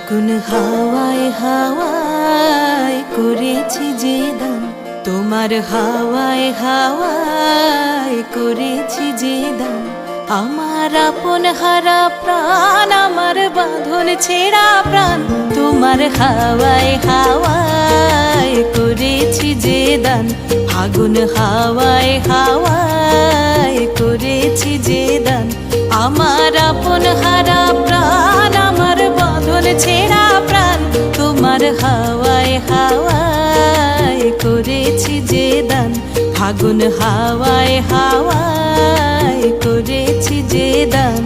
ফাগুন হাওয়ায় হাওয়ায় করেছি যে দান, তোমার হাওয়ায় হাওয়ায় করেছি যে দান। আমার আপন হারা প্রাণ, আমার বাঁধন ছেঁড়া প্রাণ, তোমার হাওয়ায় হাওয়ায় করেছি যে দান। ফাগুন হাওয়ায় হাওয়ায় করেছি যে দান। আমার আপন হারা প্রাণ, আমার বাঁধন ছেঁড়া প্রাণ, তোমার হাওয়ায় হাওয়ায় করেছি যে দান। ফাগুন হাওয়ায় হাওয়ায় করেছি যে দান।